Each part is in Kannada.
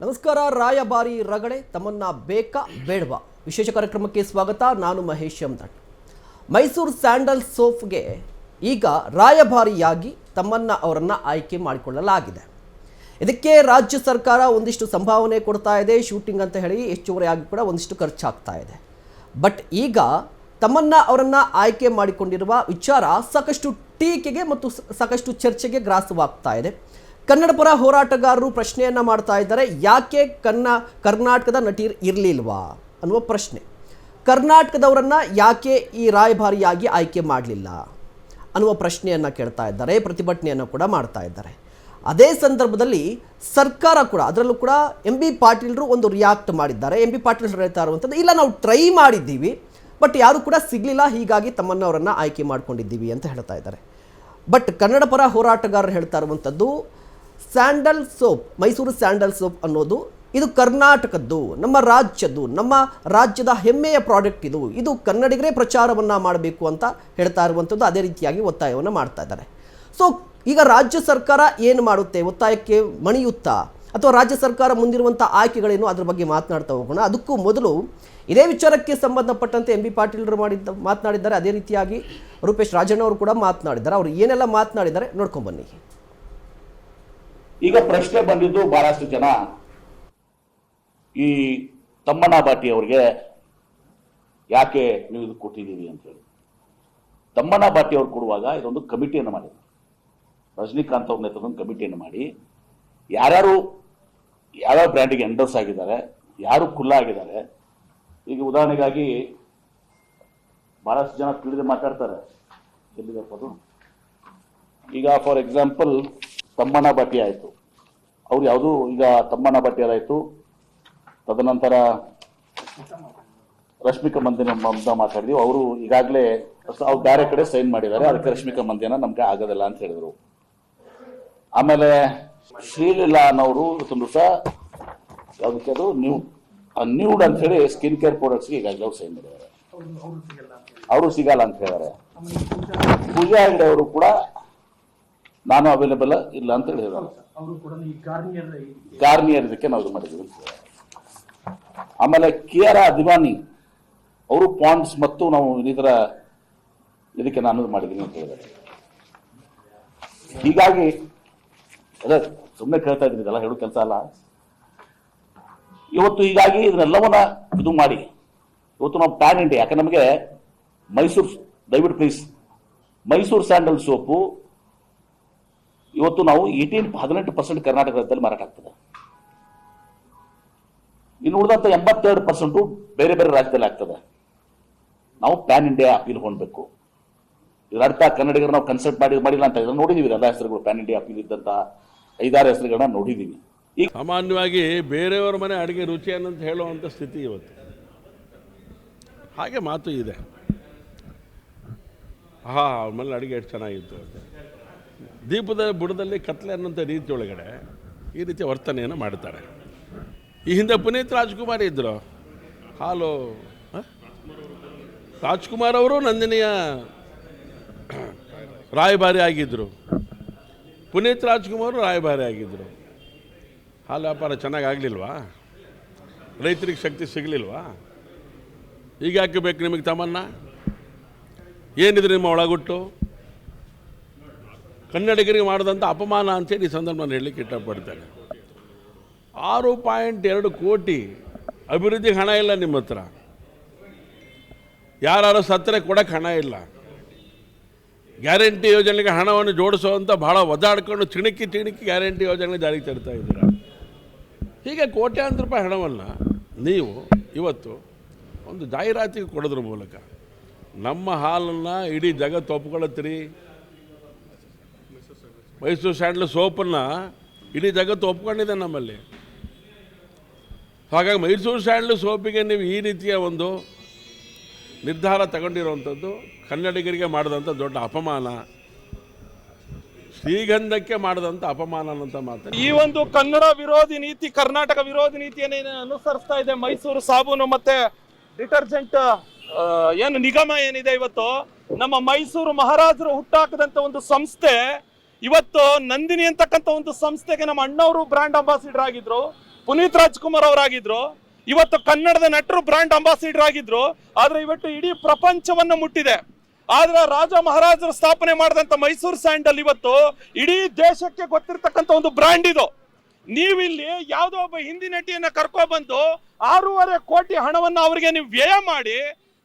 ನಮಸ್ಕಾರ. ರಾಯಭಾರಿ ರಗಳೆ ತಮ್ಮನ್ನ ಬೇಕಾ ಬೇಡವಾ ವಿಶೇಷ ಕಾರ್ಯಕ್ರಮಕ್ಕೆ ಸ್ವಾಗತ. ನಾನು ಮಹೇಶ್ ಎಮ್ದಟ್. ಮೈಸೂರು ಸ್ಯಾಂಡಲ್ ಸೋಪ್ಗೆ ಈಗ ರಾಯಭಾರಿಯಾಗಿ ತಮ್ಮನ್ನ ಅವರನ್ನು ಆಯ್ಕೆ ಮಾಡಿಕೊಳ್ಳಲಾಗಿದೆ. ಇದಕ್ಕೆ ರಾಜ್ಯ ಸರ್ಕಾರ ಒಂದಿಷ್ಟು ಸಂಭಾವನೆ ಕೊಡ್ತಾ ಇದೆ, ಶೂಟಿಂಗ್ ಅಂತ ಹೇಳಿ ಹೆಚ್ಚುವರಿಯಾಗಿ ಕೂಡ ಒಂದಿಷ್ಟು ಖರ್ಚಾಗ್ತಾ ಇದೆ. ಬಟ್ ಈಗ ತಮ್ಮನ್ನ ಅವರನ್ನು ಆಯ್ಕೆ ಮಾಡಿಕೊಂಡಿರುವ ವಿಚಾರ ಸಾಕಷ್ಟು ಟೀಕೆಗೆ ಮತ್ತು ಸಾಕಷ್ಟು ಚರ್ಚೆಗೆ ಗ್ರಾಸವಾಗ್ತಾ ಇದೆ. ಕನ್ನಡ ಪರ ಹೋರಾಟಗಾರರು ಪ್ರಶ್ನೆಯನ್ನು ಮಾಡ್ತಾ ಇದ್ದಾರೆ, ಯಾಕೆ ಕರ್ನಾಟಕದ ನಟಿ ಇರಲಿಲ್ವಾ ಅನ್ನುವ ಪ್ರಶ್ನೆ. ಕರ್ನಾಟಕದವರನ್ನು ಯಾಕೆ ಈ ರಾಯಭಾರಿಯಾಗಿ ಆಯ್ಕೆ ಮಾಡಲಿಲ್ಲ ಅನ್ನುವ ಪ್ರಶ್ನೆಯನ್ನು ಕೇಳ್ತಾ ಇದ್ದಾರೆ, ಪ್ರತಿಭಟನೆಯನ್ನು ಕೂಡ ಮಾಡ್ತಾ ಇದ್ದಾರೆ. ಅದೇ ಸಂದರ್ಭದಲ್ಲಿ ಸರ್ಕಾರ ಕೂಡ, ಅದರಲ್ಲೂ ಕೂಡ MB ಪಾಟೀಲ್ರು ಒಂದು ರಿಯಾಕ್ಟ್ ಮಾಡಿದ್ದಾರೆ. MB ಪಾಟೀಲ್ ಹೇಳ್ತಾ ಇರುವಂಥದ್ದು, ಇಲ್ಲ ನಾವು ಟ್ರೈ ಮಾಡಿದ್ದೀವಿ ಬಟ್ ಯಾರು ಕೂಡ ಸಿಗಲಿಲ್ಲ, ಹೀಗಾಗಿ ತಮ್ಮನ್ನು ಅವರನ್ನು ಆಯ್ಕೆ ಮಾಡ್ಕೊಂಡಿದ್ದೀವಿ ಅಂತ ಹೇಳ್ತಾ ಇದ್ದಾರೆ. ಬಟ್ ಕನ್ನಡ ಪರ ಹೋರಾಟಗಾರರು ಹೇಳ್ತಾ ಇರುವಂಥದ್ದು, sandal soap, Mysuru sandal soap ಅನ್ನೋದು ಇದು ಕರ್ನಾಟಕದ್ದು, ನಮ್ಮ ರಾಜ್ಯದ್ದು, ನಮ್ಮ ರಾಜ್ಯದ ಹೆಮ್ಮೆಯ ಪ್ರಾಡಕ್ಟ್ ಇದು ಕನ್ನಡಿಗರೇ ಪ್ರಚಾರವನ್ನು ಮಾಡಬೇಕು ಅಂತ ಹೇಳ್ತಾ ಇರುವಂಥದ್ದು. ಅದೇ ರೀತಿಯಾಗಿ ಒತ್ತಾಯವನ್ನು ಮಾಡ್ತಾ ಇದ್ದಾರೆ. ಸೊ ಈಗ ರಾಜ್ಯ ಸರ್ಕಾರ ಏನು ಮಾಡುತ್ತೆ, ಒತ್ತಾಯಕ್ಕೆ ಮಣಿಯುತ್ತಾ ಅಥವಾ ರಾಜ್ಯ ಸರ್ಕಾರ ಮುಂದಿರುವಂಥ ಆಯ್ಕೆಗಳೇನು, ಅದ್ರ ಬಗ್ಗೆ ಮಾತನಾಡ್ತಾ ಹೋಗೋಣ. ಅದಕ್ಕೂ ಮೊದಲು ಇದೇ ವಿಚಾರಕ್ಕೆ ಸಂಬಂಧಪಟ್ಟಂತೆ MB ಪಾಟೀಲ್ರು ಮಾತನಾಡಿದ್ದಾರೆ. ಅದೇ ರೀತಿಯಾಗಿ ರೂಪೇಶ್ ರಾಜಣ್ಣ ಅವರು ಕೂಡ ಮಾತನಾಡಿದ್ದಾರೆ. ಅವರು ಏನೆಲ್ಲ ಮಾತನಾಡಿದ್ದಾರೆ ನೋಡ್ಕೊಂಡ್ಬನ್ನಿ. ಈಗ ಪ್ರಶ್ನೆ ಬಂದಿದ್ದು, ಬಹಳಷ್ಟು ಜನ ಈ ತಮ್ಮಣ್ಣ ಬಾಟಿ ಅವರಿಗೆ ಯಾಕೆ ನೀವು ಇದು ಕೊಟ್ಟಿದ್ದೀವಿ ಅಂತ ಹೇಳಿ. ತಮ್ಮಣ್ಣ ಬಾಟಿ ಅವ್ರು ಕೊಡುವಾಗ ಇದೊಂದು ಕಮಿಟಿಯನ್ನು ಮಾಡಿದ್ರು, ರಜನಿಕಾಂತ್ ಅವ್ರ ನೇತೃತ್ವದ ಕಮಿಟಿಯನ್ನು ಮಾಡಿ ಯಾರ್ಯಾರು ಯಾವ್ಯಾವ ಬ್ರ್ಯಾಂಡಿಗೆ ಎಂಡರ್ಸ್ ಆಗಿದ್ದಾರೆ, ಯಾರು ಖುಲ್ಲ ಆಗಿದ್ದಾರೆ. ಈಗ ಉದಾಹರಣೆಗಾಗಿ ಬಹಳಷ್ಟು ಜನ ತಿಳಿದು ಮಾತಾಡ್ತಾರೆ, ಎಲ್ಲಿಗಪ್ಪದು. ಈಗ ಫಾರ್ ಎಕ್ಸಾಂಪಲ್ ತಮ್ಮಣ್ಣ ಬಾಟಿ ಆಯಿತು, ಅವ್ರು ಯಾವುದು ಈಗ ತಮ್ಮಣ್ಣ ಬಾಟಿ ಆಯಿತು. ತದನಂತರ ರಶ್ಮಿಕಾ ಮಂದಿನ ಮಾತಾಡಿದ್ವಿ, ಅವರು ಈಗಾಗಲೇ ಅವ್ರು ಬೇರೆ ಕಡೆ ಸೈನ್ ಮಾಡಿದ್ದಾರೆ, ಅದಕ್ಕೆ ರಶ್ಮಿಕಾ ಮಂದಿನ ನಮ್ಗೆ ಆಗೋದಿಲ್ಲ ಅಂತ ಹೇಳಿದ್ರು. ಆಮೇಲೆ ಶ್ರೀಲೀಲಾ ಅನ್ನೋರು ಒಂದು ದಿವಸ ಯಾವುದಕ್ಕೆ ಅದು ನ್ಯೂಡ್ ಅಂತ ಹೇಳಿ ಸ್ಕಿನ್ ಕೇರ್ ಪ್ರಾಡಕ್ಟ್ಸ್ಗೆ ಈಗಾಗಲೇ ಅವ್ರು ಸೈನ್ ಮಾಡಿದ್ದಾರೆ, ಅವರು ಸಿಗಲ್ಲ ಅಂತ ಹೇಳಿದ್ದಾರೆ. ಪೂಜಾ ಹೆಗ್ಡೆ ಅವರು ಕೂಡ ನಾನು ಅವೈಲೇಬಲ್ ಇಲ್ಲ ಅಂತ ಹೇಳಿದ್ರು, ಗಾರ್ನಿಯರ್ ಇದಕ್ಕೆ ನಾವು ಇದು ಮಾಡಿದ್ವಿ. ಆಮೇಲೆ ಕಿಯಾರಾ ಅದ್ವಾನಿ ಅವರು ಪಾಂಡ್ಸ್ ಮತ್ತು ನಾವು ಇದಕ್ಕೆ ನಾನು ಮಾಡಿದ್ದೀನಿ ಅಂತ ಹೇಳಿದ್ದಾರೆ. ಹೀಗಾಗಿ ಅದೇ ಸುಮ್ಮನೆ ಕೇಳ್ತಾ ಇದ್ದೀನಿ, ಇದೆಲ್ಲ ಹೇಳೋ ಕೆಲಸ ಅಲ್ಲ. ಇವತ್ತು ಹೀಗಾಗಿ ಇದನ್ನೆಲ್ಲವನ್ನ ಇದು ಮಾಡಿ ಇವತ್ತು ನಾವು ಪ್ಯಾನ್ ಇಂಡಿಯಾ, ಯಾಕೆ ನಮಗೆ ಮೈಸೂರು, ದಯವಿಟ್ಟು ಪ್ಲೀಸ್, ಮೈಸೂರು ಸ್ಯಾಂಡಲ್ ಸೋಪು ಇವತ್ತು ನಾವು 18% ಕರ್ನಾಟಕದಲ್ಲಿ ಮಾರಾಟ ಆಗ್ತದೆ. ಇನ್ನು ಉಳಿದಂತ 82% ಬೇರೆ ಬೇರೆ ರಾಜ್ಯದಲ್ಲಿ ಆಗ್ತದೆ. ನಾವು ಪ್ಯಾನ್ ಇಂಡಿಯಾ ಅಪೀಲ್ ಹೊಂದಬೇಕು. ಇದರ ಅರ್ಥ ಕನ್ನಡಿಗರು ನಾವು ಕನ್ಸಲ್ಟ್ ಮಾಡಿಲ್ಲ ಅಂತ ಇದ್ರೆ ನೋಡಿದೀವಿ, ಎಲ್ಲ ಹೆಸರುಗಳು ಪ್ಯಾನ್ ಇಂಡಿಯಾ ಅಪೀಲ್ ಇದ್ದಂತ 5-6 ಹೆಸರುಗಳನ್ನ ನೋಡಿದೀವಿ. ಈಗ ಸಾಮಾನ್ಯವಾಗಿ ಬೇರೆಯವರ ಮನೆ ಅಡುಗೆ ರುಚಿ ಅನ್ನಂತ ಹೇಳುವಂಥ ಸ್ಥಿತಿ ಇವತ್ತು. ಹಾಗೆ ಮಾತು ಇದೆ, ಅವ್ರ ಮನೇಲಿ ಅಡುಗೆ ಎಷ್ಟು ಚೆನ್ನಾಗಿತ್ತು ಅಂತ. ದೀಪದ ಬುಡದಲ್ಲಿ ಕತ್ಲೆ ಅನ್ನೋಂಥ ರೀತಿ ಒಳಗಡೆ ಈ ರೀತಿಯ ವರ್ತನೆಯನ್ನು ಮಾಡ್ತಾರೆ. ಈ ಹಿಂದೆ ಪುನೀತ್ ರಾಜ್ಕುಮಾರ್ ಇದ್ದರು, ಹಾಲು ರಾಜ್ಕುಮಾರ್ ಅವರು ನಂದಿನಿಯ ರಾಯಭಾರಿ ಆಗಿದ್ದರು, ಪುನೀತ್ ರಾಜ್ಕುಮಾರ್ ರಾಯಭಾರಿ ಆಗಿದ್ದರು. ಹಾಲು ವ್ಯಾಪಾರ ಚೆನ್ನಾಗಿ ಆಗಲಿಲ್ವಾ? ರೈತರಿಗೆ ಶಕ್ತಿ ಸಿಗಲಿಲ್ವಾ? ಈಗ ಯಾಕೆ ಬೇಕು ನಿಮಗೆ ತಮ್ಮನ್ನ? ಏನಿದ್ರೆ ನಿಮ್ಮ ಒಳಗುಟ್ಟು? ಕನ್ನಡಿಗರಿಗೆ ಮಾಡಿದಂಥ ಅಪಮಾನ ಅಂತೇಳಿ ಈ ಸಂದರ್ಭದಲ್ಲಿ ಹೇಳಲಿಕ್ಕೆ ಇಷ್ಟಪಡ್ತಾರೆ. 6.2 ಕೋಟಿ ಅಭಿವೃದ್ಧಿಗೆ ಹಣ ಇಲ್ಲ ನಿಮ್ಮ ಹತ್ರ. ಯಾರು ಸತ್ತರೆ ಕೊಡೋಕ್ಕೆ ಹಣ ಇಲ್ಲ. ಗ್ಯಾರಂಟಿ ಯೋಜನೆಗೆ ಹಣವನ್ನು ಜೋಡಿಸುವಂಥ ಭಾಳ ಒದ್ದಾಡ್ಕೊಂಡು ಚಿಣಿಕಿ ಗ್ಯಾರಂಟಿ ಯೋಜನೆ ಜಾರಿಗೆ ತರ್ತಾ ಇದ್ದೀರಾ. ಹೀಗೆ ಕೋಟ್ಯಾಂತರ ರೂಪಾಯಿ ಹಣವನ್ನು ನೀವು ಇವತ್ತು ಒಂದು ಜಾಹೀರಾತಿಗೆ ಕೊಡೋದ್ರ ಮೂಲಕ ನಮ್ಮ ಹಾಲನ್ನು ಇಡೀ ಜಗತ್ತು ಒಪ್ಕೊಳ್ಳತ್ತೀರಿ. ಮೈಸೂರು ಸ್ಯಾಂಡಲ್ ಸೋಪನ್ನು ಇಡೀ ಜಗತ್ತು ಒಪ್ಕೊಂಡಿದೆ ನಮ್ಮಲ್ಲಿ. ಹಾಗಾಗಿ ಮೈಸೂರು ಸ್ಯಾಂಡಲ್ ಸೋಪಿಗೆ ನೀವು ಈ ರೀತಿಯ ಒಂದು ನಿರ್ಧಾರ ತಗೊಂಡಿರುವಂಥದ್ದು ಕನ್ನಡಿಗರಿಗೆ ಮಾಡಿದಂಥ ದೊಡ್ಡ ಅಪಮಾನ, ಶ್ರೀಗಂಧಕ್ಕೆ ಮಾಡಿದಂಥ ಅಪಮಾನ ಅನ್ನೋಂಥ ಮಾತು. ಈ ಒಂದು ಕನ್ನಡ ವಿರೋಧಿ ನೀತಿ, ಕರ್ನಾಟಕ ವಿರೋಧಿ ನೀತಿಯನ್ನು ಅನುಸರಿಸ್ತಾ ಇದೆ ಮೈಸೂರು ಸಾಬೂನು ಮತ್ತೆ ಡಿಟರ್ಜೆಂಟ್ ಏನು ನಿಗಮ ಏನಿದೆ. ಇವತ್ತು ನಮ್ಮ ಮೈಸೂರು ಮಹಾರಾಜರು ಹುಟ್ಟಾಕದಂತ ಒಂದು ಸಂಸ್ಥೆ ಇವತ್ತು ನಂದಿನಿ ಅಂತಕ್ಕಂಥ ಒಂದು ಸಂಸ್ಥೆಗೆ ನಮ್ಮ ಅಣ್ಣವರು ಬ್ರ್ಯಾಂಡ್ ಅಂಬಾಸಿಡರ್ ಆಗಿದ್ರು. ಪುನೀತ್ ರಾಜ್ಕುಮಾರ್ ಅವರಾಗಿದ್ರು, ಇವತ್ತು ಕನ್ನಡದ ನಟರು ಬ್ರಾಂಡ್ ಅಂಬಾಸಿಡರ್ ಆಗಿದ್ರು. ಆದ್ರೆ ಇವತ್ತು ಇಡೀ ಪ್ರಪಂಚವನ್ನ ಮುಟ್ಟಿದೆ. ಆದ್ರೆ ರಾಜ ಮಹಾರಾಜರು ಸ್ಥಾಪನೆ ಮಾಡಿದಂತ ಮೈಸೂರು ಸ್ಯಾಂಡಲ್ ಇವತ್ತು ಇಡೀ ದೇಶಕ್ಕೆ ಗೊತ್ತಿರ್ತಕ್ಕಂಥ ಒಂದು ಬ್ರಾಂಡ್ ಇದು. ನೀವಿಲ್ಲಿ ಯಾವುದೋ ಒಬ್ಬ ಹಿಂದಿ ನಟಿಯನ್ನ ಕರ್ಕೊಬಂದು 6.5 ಕೋಟಿ ಹಣವನ್ನ ಅವ್ರಿಗೆ ನೀವು ವ್ಯಯ ಮಾಡಿ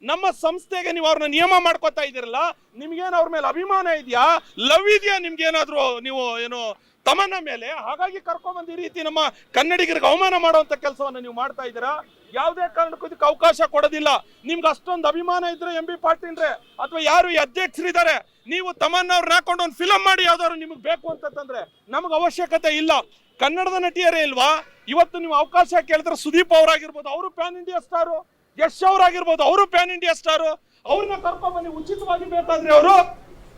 ನಮ್ಮ ಸಂಸ್ಥೆಗೆ ನೀವು ಅವ್ರನ್ನ ನಿಯಮ ಮಾಡ್ಕೋತಾ ಇದ್ದೀರಲ್ಲ, ನಿಮ್ಗೇನು ಅವ್ರ ಮೇಲೆ ಅಭಿಮಾನ ಇದೆಯಾ, ಲವ್ ಇದೆಯಾ ನಿಮ್ಗೇನಾದ್ರೂ ನೀವು ಏನು ತಮನ್ನ ಮೇಲೆ? ಹಾಗಾಗಿ ಕರ್ಕೊಂಡ್ಬಂದು ಈ ರೀತಿ ನಮ್ಮ ಕನ್ನಡಿಗರಿಗೆ ಅವಮಾನ ಮಾಡುವಂತ ಕೆಲಸವನ್ನ ನೀವು ಮಾಡ್ತಾ ಇದ್ದೀರಾ. ಯಾವುದೇ ಕಾರಣಕ್ಕೂ ಇದಕ್ಕೆ ಅವಕಾಶ ಕೊಡೋದಿಲ್ಲ. ನಿಮ್ಗೆ ಅಷ್ಟೊಂದು ಅಭಿಮಾನ ಇದ್ರೆ MB ಪಾಟೀಲ್ರೆ ಅಥವಾ ಯಾರು ಈ ಅಧ್ಯಕ್ಷರಿದ್ದಾರೆ, ನೀವು ತಮನ್ನ ಅವ್ರನ್ನ ಹಾಕೊಂಡು ಒಂದು ಫಿಲಂ ಮಾಡಿ ಯಾವ್ದಾದ್ರು ನಿಮಗೆ ಬೇಕು ಅಂತಂದ್ರೆ ನಮ್ಗೆ ಅವಶ್ಯಕತೆ ಇಲ್ಲ. ಕನ್ನಡದ ನಟಿಯರೇ ಇಲ್ವಾ? ಇವತ್ತು ನೀವು ಅವಕಾಶ ಕೇಳಿದ್ರೆ ಸುದೀಪ್ ಅವರಾಗಿರ್ಬೋದು, ಅವರು ಪ್ಯಾನ್ ಇಂಡಿಯಾ ಸ್ಟಾರು. ಯಶ್ ಅವರಾಗಿರ್ಬೋದು, ಅವರು ಪ್ಯಾನ್ ಇಂಡಿಯಾ ಸ್ಟಾರು. ಅವ್ರನ್ನ ಕರ್ಕೊಂಡ್ ಬನ್ನಿ, ಉಚಿತವಾಗಿ ಬೇಕಾದ್ರೆ ಅವರು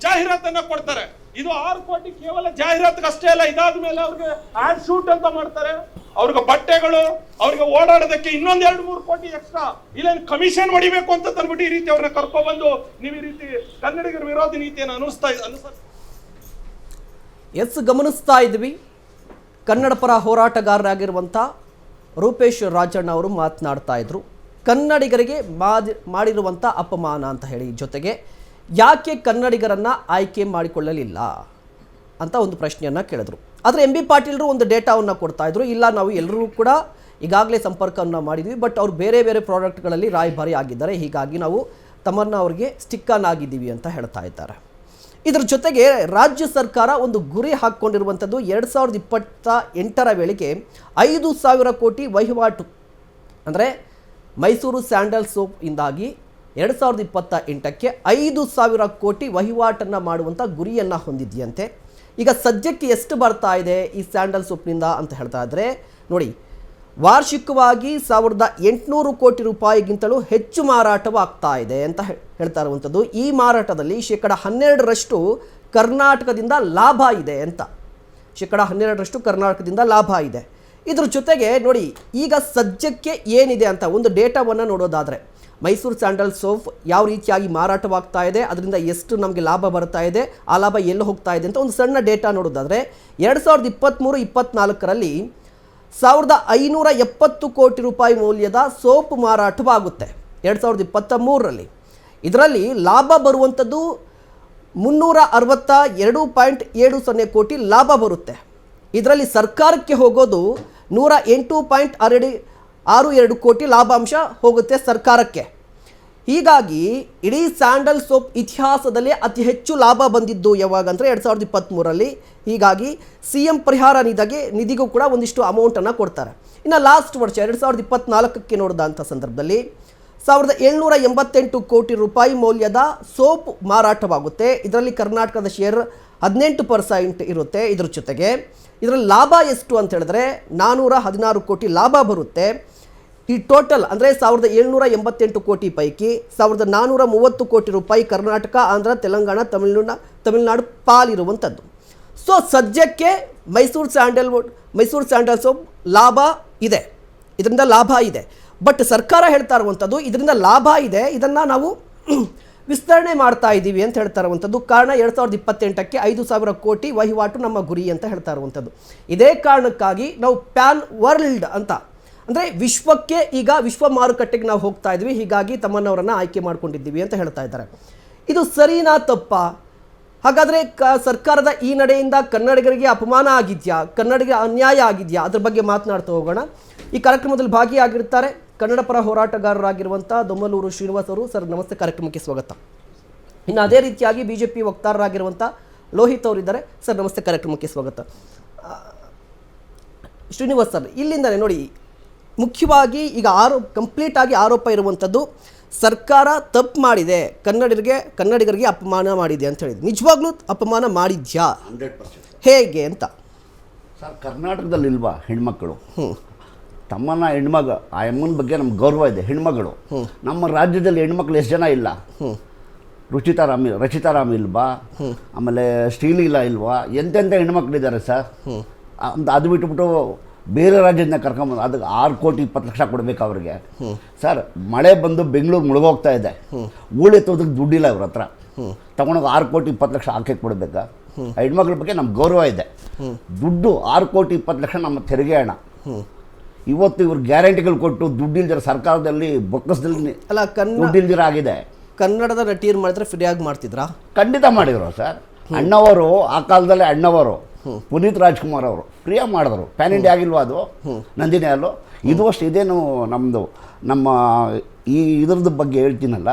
ಜಾಹೀರಾತನ್ನ ಕೊಡ್ತಾರೆ. ಇದು 6 ಕೋಟಿ ಕೇವಲ ಜಾಹೀರಾತಿಗೆ ಅಷ್ಟೇ ಅಲ್ಲ, ಇದಾದ್ಮೇಲೆ ಅವ್ರಿಗೆ ಆಡ್ ಶೂಟ್ ಅಂತ ಮಾಡ್ತಾರೆ. ಅವ್ರಿಗೆ ಬಟ್ಟೆಗಳು, ಅವ್ರಿಗೆ ಓಡಾಡೋದಕ್ಕೆ ಇನ್ನೊಂದ್ 2-3 ಕೋಟಿ ಎಕ್ಸ್ಟ್ರಾ ಇಲ್ಲೇನು ಕಮಿಷನ್ ಹೊಡಿಬೇಕು ಅಂತ ತಂದ್ಬಿಟ್ಟು ಈ ರೀತಿ ಅವ್ರನ್ನ ಕರ್ಕೊಂಡ್ಬಂದು ನೀವು ಈ ರೀತಿ ಕನ್ನಡಿಗರ ವಿರೋಧಿ ನೀತಿಯನ್ನು ಗಮನಿಸ್ತಾ ಇದ್ವಿ. ಕನ್ನಡ ಪರ ಹೋರಾಟಗಾರರಾಗಿರುವಂಥ ರೂಪೇಶ್ ರಾಜಣ್ಣ ಅವರು ಮಾತನಾಡ್ತಾ ಇದ್ರು, ಕನ್ನಡಿಗರಿಗೆ ಮಾಡಿರುವಂಥ ಅಪಮಾನ ಅಂತ ಹೇಳಿ, ಜೊತೆಗೆ ಯಾಕೆ ಕನ್ನಡಿಗರನ್ನು ಆಯ್ಕೆ ಮಾಡಿಕೊಳ್ಳಲಿಲ್ಲ ಅಂತ ಒಂದು ಪ್ರಶ್ನೆಯನ್ನು ಕೇಳಿದ್ರು. ಆದರೆ MB ಪಾಟೀಲರು ಒಂದು ಡೇಟಾವನ್ನು ಕೊಡ್ತಾ ಇದ್ರು, ಇಲ್ಲ ನಾವು ಎಲ್ಲರೂ ಕೂಡ ಈಗಾಗಲೇ ಸಂಪರ್ಕವನ್ನು ಮಾಡಿದ್ವಿ, ಬಟ್ ಅವರು ಬೇರೆ ಬೇರೆ ಪ್ರಾಡಕ್ಟ್ಗಳಲ್ಲಿ ರಾಯಭಾರಿ ಆಗಿದ್ದಾರೆ, ಹೀಗಾಗಿ ನಾವು ತಮ್ಮನ್ನು ಅವ್ರಿಗೆ ಸ್ಟಿಕ್ ಆನ್ ಆಗಿದ್ದೀವಿ ಅಂತ ಹೇಳ್ತಾ ಇದ್ದಾರೆ. ಇದರ ಜೊತೆಗೆ ರಾಜ್ಯ ಸರ್ಕಾರ ಒಂದು ಗುರಿ ಹಾಕ್ಕೊಂಡಿರುವಂಥದ್ದು 2028ರ ವೇಳೆಗೆ 5,000 ಕೋಟಿ ವಹಿವಾಟು, ಅಂದರೆ ಮೈಸೂರು ಸ್ಯಾಂಡಲ್ ಸೋಪ್ ಇಂದಾಗಿ 2028ಕ್ಕೆ 5,000 ಕೋಟಿ ವಹಿವಾಟನ್ನು ಮಾಡುವಂಥ ಗುರಿಯನ್ನು ಹೊಂದಿದೆಯಂತೆ. ಈಗ ಸದ್ಯಕ್ಕೆ ಎಷ್ಟು ಬರ್ತಾ ಇದೆ ಈ ಸ್ಯಾಂಡಲ್ ಸೋಪ್ನಿಂದ ಅಂತ ಹೇಳ್ತಾ ಇದ್ದರೆ ನೋಡಿ, ವಾರ್ಷಿಕವಾಗಿ 1,800 ಕೋಟಿ ರೂಪಾಯಿಗಿಂತಲೂ ಹೆಚ್ಚು ಮಾರಾಟವಾಗ್ತಾ ಇದೆ ಅಂತ ಹೇಳ್ತಾ ಇರುವಂಥದ್ದು. ಈ ಮಾರಾಟದಲ್ಲಿ 12% ಕರ್ನಾಟಕದಿಂದ ಲಾಭ ಇದೆ ಅಂತ, 12% ಕರ್ನಾಟಕದಿಂದ ಲಾಭ ಇದೆ. ಇದ್ರ ಜೊತೆಗೆ ನೋಡಿ, ಈಗ ಸದ್ಯಕ್ಕೆ ಏನಿದೆ ಅಂತ ಒಂದು ಡೇಟಾವನ್ನು ನೋಡೋದಾದರೆ, ಮೈಸೂರು ಸ್ಯಾಂಡಲ್ ಸೋಪ್ ಯಾವ ರೀತಿಯಾಗಿ ಮಾರಾಟವಾಗ್ತಾ ಇದೆ, ಅದರಿಂದ ಎಷ್ಟು ನಮಗೆ ಲಾಭ ಬರ್ತಾ ಇದೆ, ಆ ಲಾಭ ಎಲ್ಲಿ ಹೋಗ್ತಾ ಇದೆ ಅಂತ ಒಂದು ಸಣ್ಣ ಡೇಟಾ ನೋಡೋದಾದರೆ 2023-24ರಲ್ಲಿ 1,570 ಕೋಟಿ ರೂಪಾಯಿ ಮೌಲ್ಯದ ಸೋಪ್ ಮಾರಾಟವಾಗುತ್ತೆ 2023ರಲ್ಲಿ. ಇದರಲ್ಲಿ ಲಾಭ ಬರುವಂಥದ್ದು 362.70 ಕೋಟಿ ಲಾಭ ಬರುತ್ತೆ. ಇದರಲ್ಲಿ ಸರ್ಕಾರಕ್ಕೆ ಹೋಗೋದು 108.62 ಕೋಟಿ ಲಾಭಾಂಶ ಹೋಗುತ್ತೆ ಸರ್ಕಾರಕ್ಕೆ. ಹೀಗಾಗಿ ಇಡೀ ಸ್ಯಾಂಡಲ್ ಸೋಪ್ ಇತಿಹಾಸದಲ್ಲಿ ಅತಿ ಹೆಚ್ಚು ಲಾಭ ಬಂದಿದ್ದು ಯಾವಾಗ ಅಂದರೆ 2023ರಲ್ಲಿ. ಹೀಗಾಗಿ CM ಪರಿಹಾರ ನಿಧಿಗೂ ಕೂಡ ಒಂದಿಷ್ಟು ಅಮೌಂಟನ್ನು ಕೊಡ್ತಾರೆ. ಇನ್ನು ಲಾಸ್ಟ್ ವರ್ಷ 2024ಕ್ಕೆ ನೋಡಿದಂಥ ಸಂದರ್ಭದಲ್ಲಿ 1,788 ಕೋಟಿ ರೂಪಾಯಿ ಮೌಲ್ಯದ ಸೋಪ್ ಮಾರಾಟವಾಗುತ್ತೆ. ಇದರಲ್ಲಿ ಕರ್ನಾಟಕದ ಶೇರ್ 18% ಇರುತ್ತೆ. ಇದ್ರ ಜೊತೆಗೆ ಇದರಲ್ಲಿ ಲಾಭ ಎಷ್ಟು ಅಂತ ಹೇಳಿದ್ರೆ 416 ಕೋಟಿ ಲಾಭ ಬರುತ್ತೆ. ಈ ಟೋಟಲ್ ಅಂದರೆ 1,788 ಕೋಟಿ ಪೈಕಿ 1,430 ಕೋಟಿ ರೂಪಾಯಿ ಕರ್ನಾಟಕ, ಆಂಧ್ರ, ತೆಲಂಗಾಣ, ತಮಿಳುನಾಡು ಪಾಲಿರುವಂಥದ್ದು. ಸೊ ಸದ್ಯಕ್ಕೆ ಮೈಸೂರು ಸ್ಯಾಂಡಲ್ ಸೋಪ್ ಲಾಭ ಇದೆ, ಇದರಿಂದ ಲಾಭ ಇದೆ. ಬಟ್ ಸರ್ಕಾರ ಹೇಳ್ತಾ ಇರುವಂಥದ್ದು ಇದರಿಂದ ಲಾಭ ಇದೆ, ಇದನ್ನು ನಾವು ವಿಸ್ತರಣೆ ಮಾಡ್ತಾ ಇದ್ದೀವಿ ಅಂತ ಹೇಳ್ತಾ ಇರುವಂಥದ್ದು. ಕಾರಣ 2028ಕ್ಕೆ 5,000 ಕೋಟಿ ವಹಿವಾಟು ನಮ್ಮ ಗುರಿ ಅಂತ ಹೇಳ್ತಾ ಇರುವಂಥದ್ದು. ಇದೇ ಕಾರಣಕ್ಕಾಗಿ ನಾವು ಪ್ಯಾನ್ ವರ್ಲ್ಡ್ ಅಂತ, ಅಂದರೆ ವಿಶ್ವಕ್ಕೆ, ಈಗ ವಿಶ್ವ ಮಾರುಕಟ್ಟೆಗೆ ನಾವು ಹೋಗ್ತಾ ಇದ್ವಿ, ಹೀಗಾಗಿ ತಮ್ಮನ್ನವರನ್ನು ಆಯ್ಕೆ ಮಾಡ್ಕೊಂಡಿದ್ದೀವಿ ಅಂತ ಹೇಳ್ತಾ ಇದ್ದಾರೆ. ಇದು ಸರಿನಾ ತಪ್ಪಾ? ಹಾಗಾದರೆ ಸರ್ಕಾರದ ಈ ನಡೆಯಿಂದ ಕನ್ನಡಿಗರಿಗೆ ಅಪಮಾನ ಆಗಿದೆಯಾ, ಕನ್ನಡಿಗರಿಗೆ ಅನ್ಯಾಯ ಆಗಿದೆಯಾ, ಅದ್ರ ಬಗ್ಗೆ ಮಾತನಾಡ್ತಾ ಹೋಗೋಣ. ಈ ಕಾರ್ಯಕ್ರಮದಲ್ಲಿ ಭಾಗಿಯಾಗಿರ್ತಾರೆ ಕನ್ನಡ ಪರ ಹೋರಾಟಗಾರರಾಗಿರುವಂಥ ದೊಮ್ಮಲೂರು ಶ್ರೀನಿವಾಸ್ ಅವರು. ಸರ್ ನಮಸ್ತೆ, ಕಾರ್ಯಕ್ರಮಕ್ಕೆ ಸ್ವಾಗತ. ಇನ್ನು ಅದೇ ರೀತಿಯಾಗಿ BJP ವಕ್ತಾರರಾಗಿರುವಂಥ ಲೋಹಿತ್ ಅವರಿದ್ದಾರೆ. ಸರ್ ನಮಸ್ತೆ, ಕಾರ್ಯಕ್ರಮಕ್ಕೆ ಸ್ವಾಗತ. ಶ್ರೀನಿವಾಸ್ ಸರ್, ಇಲ್ಲಿಂದಲೇ ನೋಡಿ, ಮುಖ್ಯವಾಗಿ ಈಗ ಕಂಪ್ಲೀಟ್ ಆಗಿ ಆರೋಪ ಇರುವಂಥದ್ದು ಸರ್ಕಾರ ತಪ್ಪು ಮಾಡಿದೆ, ಕನ್ನಡಿಗರಿಗೆ ಅಪಮಾನ ಮಾಡಿದೆ ಅಂತ ಹೇಳಿದ್ರು. ನಿಜವಾಗ್ಲೂ ಅಪಮಾನ ಮಾಡಿದ್ಯಾ? 100% ಹೇಗೆ ಅಂತ ಸರ್. ಕರ್ನಾಟಕದಲ್ಲಿ ಇಲ್ವಾ ಹೆಣ್ಮಕ್ಳು? ತಮ್ಮನ ಹೆಣ್ಮಗ, ಆ ಅಮ್ಮನ ಬಗ್ಗೆ ನಮ್ಗೆ ಗೌರವ ಇದೆ. ಹೆಣ್ಮಗಳು ನಮ್ಮ ರಾಜ್ಯದಲ್ಲಿ ಹೆಣ್ಮಕ್ಳು ಎಷ್ಟು ಜನ ಇಲ್ಲ? ರಚಿತಾರಾಮ್ ಇಲ್ವಾ? ಆಮೇಲೆ ಶ್ರೀಲೀಲಾ ಇಲ್ವಾ? ಎಂತೆಂಥ ಹೆಣ್ಮಕ್ಳಿದ್ದಾರೆ ಸರ್. ಅದು ಬಿಟ್ಟುಬಿಟ್ಟು ಬೇರೆ ರಾಜ್ಯದಿಂದ ಕರ್ಕೊಂಬಂದು ಅದಕ್ಕೆ 6 ಕೋಟಿ 20 ಲಕ್ಷ ಕೊಡಬೇಕು ಅವ್ರಿಗೆ. ಸರ್, ಮಳೆ ಬಂದು ಬೆಂಗಳೂರು ಮುಳುಗೋಗ್ತಾ ಇದೆ, ಹೂಳೆತ್ತೋದಕ್ಕೆ ದುಡ್ಡಿಲ್ಲ ಇವ್ರ ಹತ್ರ, ತಗೊಂಡೋಗಿ 6 ಕೋಟಿ 20 ಲಕ್ಷ ಹಾಕಿ ಕೊಡಬೇಕಾ? ಹೆಣ್ಮಕ್ಳ ಬಗ್ಗೆ ನಮ್ಗೆ ಗೌರವ ಇದೆ. ದುಡ್ಡು 6 ಕೋಟಿ 20 ಲಕ್ಷ ನಮ್ಮ ತೆರಿಗೆ ಹಣ. ಇವತ್ತು ಇವ್ರು ಗ್ಯಾರಂಟಿಗಳು ಕೊಟ್ಟು ದುಡ್ಡಿಲ್ದಿರ ಸರ್ಕಾರದಲ್ಲಿ ಬೊಕ್ಕಸದಲ್ಲಿ ಅಲ್ಲ ದುಡ್ಡಿಲ್ದಿರ ಆಗಿದೆ. ಕನ್ನಡದ ನಟಿಯರು ಮಾಡಿದ್ರೆ ಫ್ರೀಯಾಗಿ ಮಾಡ್ತಿದ್ರಾ? ಖಂಡಿತ ಮಾಡಿದ್ರು ಸರ್. ಅಣ್ಣವರು ಆ ಕಾಲದಲ್ಲೇ ಅಣ್ಣವರು ಪುನೀತ್ ರಾಜ್ಕುಮಾರ್ ಅವರು ಫ್ರೀಯಾಗಿ ಮಾಡಿದ್ರು. ಪ್ಯಾನ್ ಇಂಡಿಯಾ ಆಗಿಲ್ವಾ ಅದು ನಂದಿನಿ ಅಲ್ಲೋ? ಇದು ಅಷ್ಟು ಇದೇನು ನಮ್ಮದು ನಮ್ಮ ಈ ಇದ್ರದ್ದು ಬಗ್ಗೆ ಹೇಳ್ತೀನಲ್ಲ,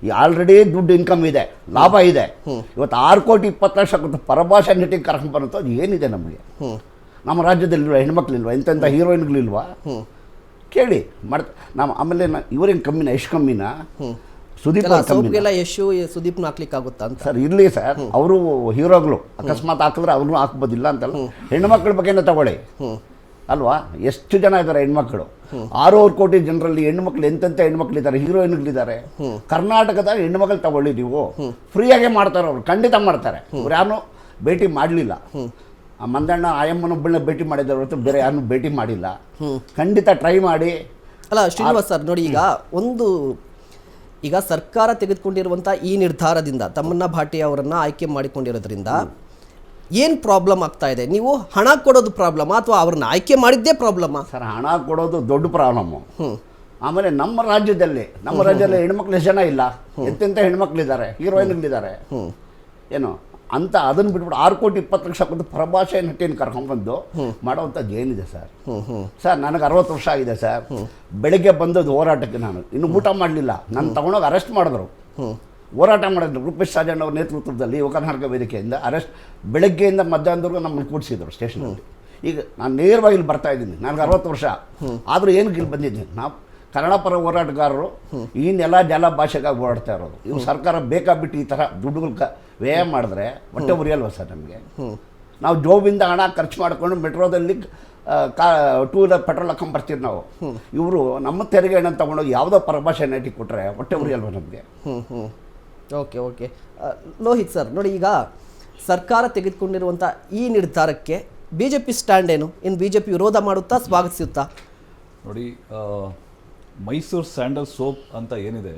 ಈ ಆಲ್ರೆಡಿ ದುಡ್ಡು ಇನ್ಕಮ್ ಇದೆ, ಲಾಭ ಇದೆ. ಇವತ್ತು 6 ಕೋಟಿ 20 ಲಕ್ಷ ಕೊಟ್ಟು ಪರಭಾಷಾ ನಟಿಗೆ ಕರ್ಕೊಂಡು ಬರುತ್ತೋ ಅದು ಏನಿದೆ ನಮಗೆ? ನಮ್ಮ ರಾಜ್ಯದಲ್ಲಿಲ್ವಾ ಹೆಣ್ಮಕ್ಳಿಲ್ವಾ? ಎಂತೆಂಥ ಹೀರೋಯಿನ್ಗಳಿಲ್ವಾ? ಕೇಳಿ ನಮ್ಮ ಆಮೇಲೆ ಇವ್ರೇನು ಕಮ್ಮಿನ, ಎಷ್ಟು ಕಮ್ಮಿನ? ಸುದೀಪ್ ಸೌಪ್ಗೆಲ್ಲ ಯಶು ಸುದೀಪ್ನ ಹಾಕ್ಲಿಕ್ಕಾಗುತ್ತಾ ಅಂತ ಸರ್? ಇರಲಿ ಸರ್, ಅವರು ಹೀರೋಗಳು, ಅಕಸ್ಮಾತ್ ಹಾಕಿದ್ರೆ ಅವ್ರನ್ನೂ ಹಾಕ್ಬೋದಿಲ್ಲ ಅಂತಲ್ಲ. ಹೆಣ್ಮಕ್ಳ ಬಗ್ಗೆನೇ ತಗೊಳ್ಳಿ ಅಲ್ವಾ? ಎಷ್ಟು ಜನ ಇದ್ದಾರೆ ಹೆಣ್ಮಕ್ಳು? 6 ಕೋಟಿ ಜನರಲ್ಲಿ ಹೆಣ್ಮಕ್ಳು ಎಂತೆಂಥ ಹೆಣ್ಮಕ್ಳಿದ್ದಾರೆ, ಹೀರೋಯಿನ್ಗಳಿದ್ದಾರೆ. ಕರ್ನಾಟಕದ ಹೆಣ್ಮಕ್ಳು ತಗೊಳ್ಳಿ ನೀವು, ಫ್ರೀಯಾಗೇ ಮಾಡ್ತಾರೆ ಅವರು, ಖಂಡಿತ ಮಾಡ್ತಾರೆ. ಅವ್ರು ಯಾರನ್ನೂ ಭೇಟಿ ಮಾಡಲಿಲ್ಲ. ಆ ಮಂದಣ್ಣ ಆಯಮ್ಮನೊಬ್ಬಳನ್ನ ಭೇಟಿ ಮಾಡಿದ್ದಾರೆ ಹೊರತು ಬೇರೆ ಯಾರನ್ನೂ ಭೇಟಿ ಮಾಡಿಲ್ಲ. ಖಂಡಿತ ಟ್ರೈ ಮಾಡಿ. ಅಲ್ಲ ಶ್ರೀನಿವಾಸ್ ಸರ್ ನೋಡಿ, ಈಗ ಸರ್ಕಾರ ತೆಗೆದುಕೊಂಡಿರುವಂಥ ಈ ನಿರ್ಧಾರದಿಂದ ತಮ್ಮಣ್ಣ ಭಾಟಿ ಅವರನ್ನು ಆಯ್ಕೆ ಮಾಡಿಕೊಂಡಿರೋದ್ರಿಂದ ಏನು ಪ್ರಾಬ್ಲಮ್ ಆಗ್ತಾ ಇದೆ? ನೀವು ಹಣ ಕೊಡೋದು ಪ್ರಾಬ್ಲಮಾ ಅಥವಾ ಅವ್ರನ್ನ ಆಯ್ಕೆ ಮಾಡಿದ್ದೇ ಪ್ರಾಬ್ಲಮಾ? ಸರ್, ಹಣ ಕೊಡೋದು ದೊಡ್ಡ ಪ್ರಾಬ್ಲಮ್ಮು. ಆಮೇಲೆ ನಮ್ಮ ರಾಜ್ಯದಲ್ಲಿ ಹೆಣ್ಮಕ್ಳು ಎಷ್ಟು ಜನ ಇಲ್ಲ? ಎಂತೆಂಥ ಹೆಣ್ಮಕ್ಳಿದ್ದಾರೆ, ಹೀರೋಯಿನ್ಗಳಿದ್ದಾರೆ. ಏನು ಅಂತ ಅದನ್ನು ಬಿಟ್ಬಿಟ್ಟು 6 ಕೋಟಿ 20 ಲಕ್ಷ ಕೊಟ್ಟು ಪ್ರಭಾಷೆ ನಟಿಯನ್ನು ಕರ್ಕೊಂಡ್ಬಂದು ಮಾಡೋವಂಥದ್ದು ಏನಿದೆ ಸರ್? ಸರ್, ನನಗೆ 60 ವರ್ಷ ಆಗಿದೆ ಸರ್. ಬೆಳಗ್ಗೆ ಬಂದದ್ದು ಹೋರಾಟಕ್ಕೆ, ನಾನು ಇನ್ನೂ ಊಟ ಮಾಡಲಿಲ್ಲ. ನಾನು ತಗೊಂಡೋಗಿ ಅರೆಸ್ಟ್ ಮಾಡಿದ್ರು. ಹೋರಾಟ ಮಾಡಿದ್ರು ರೂಪೇಶ್ ಸಾಜಣ್ಣ ಅವ್ರ ನೇತೃತ್ವದಲ್ಲಿ ಯುವ ಕರ್ನಾಟಕ ವೇದಿಕೆಯಿಂದ ಅರೆಸ್ಟ್. ಬೆಳಗ್ಗೆಯಿಂದ ಮಧ್ಯಾಹ್ನದವರೆಗೂ ನಮ್ಮನ್ನು ಕೂಡಿಸಿದ್ರು ಸ್ಟೇಷನಲ್ಲಿ. ಈಗ ನಾನು ನೇರವಾಗಿ ಇಲ್ಲಿ ಬರ್ತಾ ಇದ್ದೀನಿ. ನನಗೆ 60 ವರ್ಷ ಆದರೂ ಏನಕ್ಕೆ ಇಲ್ಲಿ ಬಂದಿದ್ದೀನಿ? ನಾವು ಕನ್ನಡ ಪರ ಹೋರಾಟಗಾರರು ಈ ನೆಲ ಜಲ ಭಾಷೆಗಾಗಿ ಓಡಾಡ್ತಾ ಇರೋದು. ಇವು ಸರ್ಕಾರ ಬೇಕಾಬಿಟ್ಟು ಈ ಥರ ದುಡ್ಡುಗಳು ವ್ಯಯ ಮಾಡಿದ್ರೆ ಹೊಟ್ಟೆ ಉರಿಯಲ್ವ ಸರ್ ನಮಗೆ? ನಾವು ಜೋಬಿಂದ ಹಣ ಖರ್ಚು ಮಾಡಿಕೊಂಡು ಮೆಟ್ರೋದಲ್ಲಿ 2 ವೀಲರ್ ಪೆಟ್ರೋಲ್ ಹಾಕೊಂಬರ್ತೀವಿ ನಾವು. ಇವರು ನಮ್ಮ ತೆರಿಗೆ ಹಣ ತೊಗೊಂಡೋಗಿ ಯಾವುದೋ ಪರಭಾಷೆ ನಟಿ ಕೊಟ್ಟರೆ ಹೊಟ್ಟೆ ಉರಿಯಲ್ವ ನಮಗೆ? ಓಕೆ ಲೋಹಿತ್ ಸರ್ ನೋಡಿ, ಈಗ ಸರ್ಕಾರ ತೆಗೆದುಕೊಂಡಿರುವಂಥ ಈ ನಿರ್ಧಾರಕ್ಕೆ BJP ಸ್ಟ್ಯಾಂಡ್ ಏನು? ಇನ್ನು BJP ವಿರೋಧ ಮಾಡುತ್ತಾ ಸ್ವಾಗತಿಸುತ್ತಾ? ನೋಡಿ, ಮೈಸೂರು ಸ್ಯಾಂಡಲ್ ಸೋಪ್ ಅಂತ ಏನಿದೆ,